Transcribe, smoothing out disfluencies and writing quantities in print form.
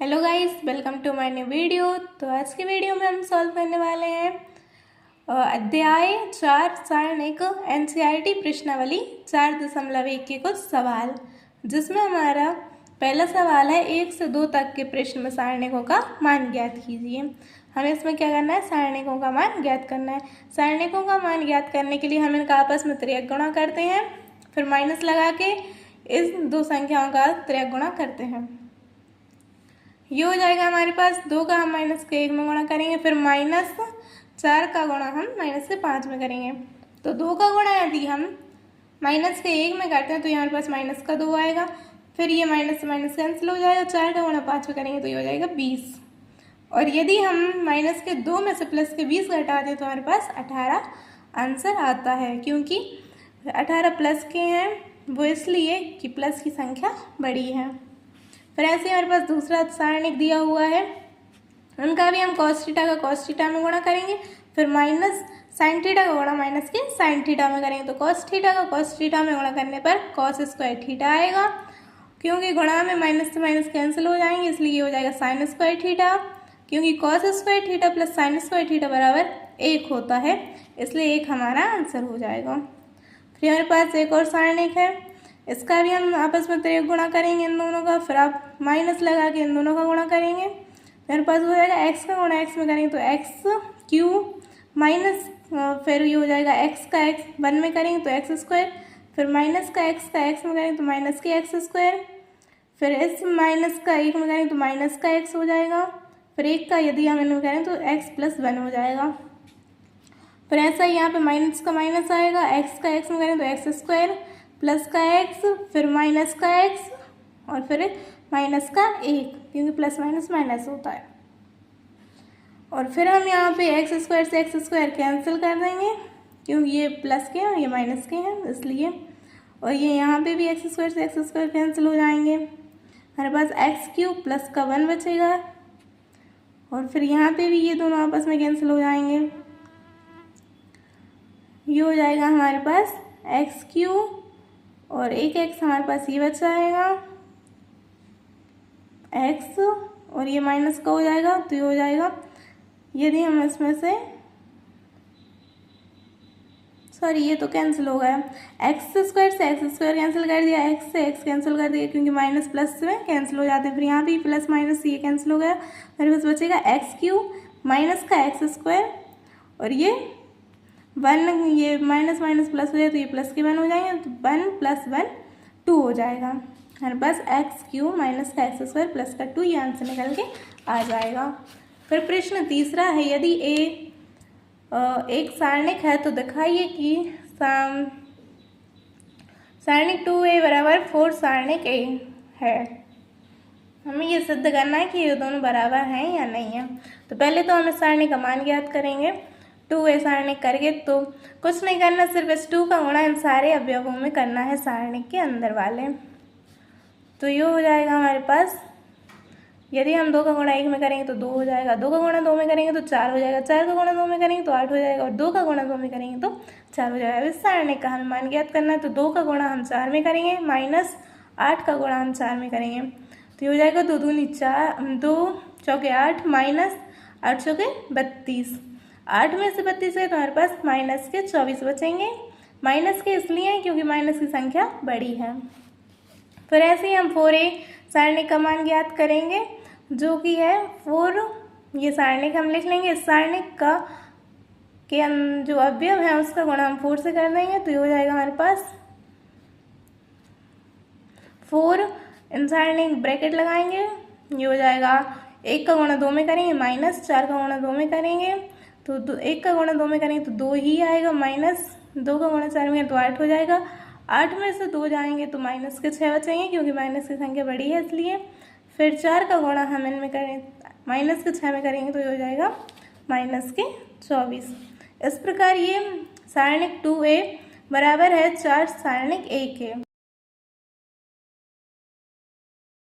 Hello guys, welcome to my new video. तो आज की वीडियो में हम सॉल्व करने वाले हैं अध्याय 4 सारणिक एनसीईआरटी प्रश्नावली 4.1 के कुछ सवाल, जिसमें हमारा पहला सवाल है 1 से 2 तक के प्रश्न में सारणिकों का मान ज्ञात कीजिए। हमें इसमें क्या करना है, सारणिकों का मान ज्ञात करना है। सारणिकों का मान ज्ञात करने के लिए हम इनका आपस में त्रियक गुणा करते हैं, फिर माइनस लगा के इस दो संख्याओं का त्रियक गुणा करते हैं। ये हो जाएगा हमारे पास 2 का हम माइनस के 1 में गुणा करेंगे, फिर -4 का गुणा हम माइनस के 5 में करेंगे। तो 2 का गुणा यदि हम माइनस के 1 में करते हैं तो ये हमारे पास माइनस का 2 आएगा, फिर ये माइनस से माइनस कैंसिल हो जाएगा। 4 का गुणा 5 में करेंगे तो ये हो जाएगा 20, और यदि हम माइनस के 2 में से प्लस के 20 घटा दें तो हमारे पास 18 आंसर आता है। क्योंकि 18 प्लस के हैं, वो इसलिए कि प्लस की संख्या बड़ी है। फिर ऐसे हमारे पास दूसरा सारणिक दिया हुआ है, उनका भी हम cos थीटा का cos थीटा में गुणा करेंगे, फिर माइनस sin थीटा का गुणा माइनस के sin थीटा में करेंगे। तो cos थीटा का cos थीटा में गुणा करने पर cos स्क्वायर थीटा आएगा। क्योंकि गुणा में माइनस से माइनस कैंसिल हो जाएंगे, इसलिए ये हो जाएगा sin स्क्वायर थीटा। क्योंकि cos square theta plus sin square theta बराबर 1 होता है, इसलिए 1 हमारा आंसर हो जाएगा। फिर हमारे पास एक और सारणिक है, इसका भी हम आपस में त्रियक गुणा करेंगे इन दोनों का, फिर आप माइनस लगा के इन दोनों का गुणा करेंगे। मेरे पास हो जाएगा x का गुणा x में करेंगे तो x क्यू माइनस, फिर ये हो जाएगा x का x 1 में करेंगे तो x स्क्वायर, फिर माइनस का x में करेंगे तो माइनस के x स्क्वायर, फिर इस माइनस का 1 में करेंगे तो माइनस का x हो जाएगा, फिर 1 का यदि हम इनमें करें तो x + 1 हो जाएगा। फिर ऐसा ही यहाँ पे माइनस का माइनस आएगा, x का x में करें तो x स्क्वायर प्लस का x, फिर माइनस का x, और फिर माइनस का 1, क्योंकि प्लस माइनस माइनस होता है। और फिर हम यहाँ पे x स्क्वायर से x स्क्वायर कैंसिल कर देंगे, क्योंकि ये प्लस के और ये माइनस के हैं इसलिए, और ये यहाँ पे भी x स्क्वायर से x स्क्वायर कैंसिल हो जाएंगे। हमारे पास x³ प्लस का 1 बचेगा, और फिर यहाँ पे भी ये दोनों आपस में कैंसिल हो जाएंगे। ये हो जाएगा हमारे पास x³ और एक x हमारे पास ये बच जाएगा x, और ये माइनस का हो जाएगा तो ये हो जाएगा, यदि हम इसमें से सॉरी ये तो कैंसिल हो गया, x स्क्वायर से x स्क्वायर कैंसिल कर दिया, x से x कैंसिल कर दिया, क्योंकि माइनस प्लस में कैंसिल हो जाते हैं। फिर यहाँ भी प्लस माइनस ये कैंसिल हो गया, मेरे पास बचेगा x³ माइनस का x स्क्वायर, और ये 1, ये माइनस माइनस प्लस हो जाए तो ये प्लस के 1 हो जाएंगे, तो 1 + 1 2 हो जाएगा। हमारे पास x³ माइनस का x स्क्वायर प्लस का 2 ये आंसर निकल के आ जाएगा। फिर प्रश्न तीसरा है, यदि a एक सारणिक है तो दिखाइए कि सारणिक 2a = 4 सारणिक a है। हमें ये सिद्ध करना है कि ये दोनों बराबर हैं या नहीं है। तो पहले तो हम इस सारणिक का मान ज्ञात करेंगे। 2a सारणिक करके तो कुछ नहीं करना, सिर्फ इस 2 का गुणा इन सारे अवयवों में करना है सारणिक के अंदर वाले। तो ये हो जाएगा हमारे पास, यदि हम 2 का गुणा 1 में करेंगे तो 2 हो जाएगा, 2 का गुणा 2 में करेंगे तो 4 हो जाएगा, 4 का गुणा 2 में करेंगे तो 8 हो जाएगा, और 2 का गुणा 2 में करेंगे तो 4 हो जाएगा। इस सारणिक का हमें मान ज्ञात करना है, तो 2 का गुणा हम 4 में करेंगे, माइनस 8 का गुणा हम 4 में करेंगे, तो ये हो जाएगा 2 दूनी 4, 2 चौके 8 माइनस 8 चौके 32, 8 में से 32 है तो हमारे पास माइनस के 24 बचेंगे। माइनस के इसलिए क्योंकि माइनस की संख्या बड़ी है। फिर ऐसे ही हम 4a सारणिक का मान ज्ञात करेंगे, जो कि है 4, ये सारणिक हम लिख लेंगे। इस सारणिक का के जो अवयव है उसका गुणा हम 4 से कर देंगे, तो ये हो जाएगा हमारे पास 4, इन सारणिक ब्रैकेट लगाएंगे, ये हो जाएगा 1 का गुणा 2 में करेंगे माइनस 4 का गुणा 2 में करेंगे तो 1 का गुणा 2 में करेंगे तो 2 ही आएगा, माइनस 2 का गुणा 4 में तो 8 हो जाएगा, 8 में से 2 जाएंगे तो माइनस के 6 बचेंगे, क्योंकि माइनस की संख्या बड़ी है इसलिए। फिर 4 का गुणा हम इनमें करें माइनस के 6 में करेंगे तो ये हो जाएगा माइनस के 24। इस प्रकार ये सारणिक 2a बराबर है 4 सारणिक a के।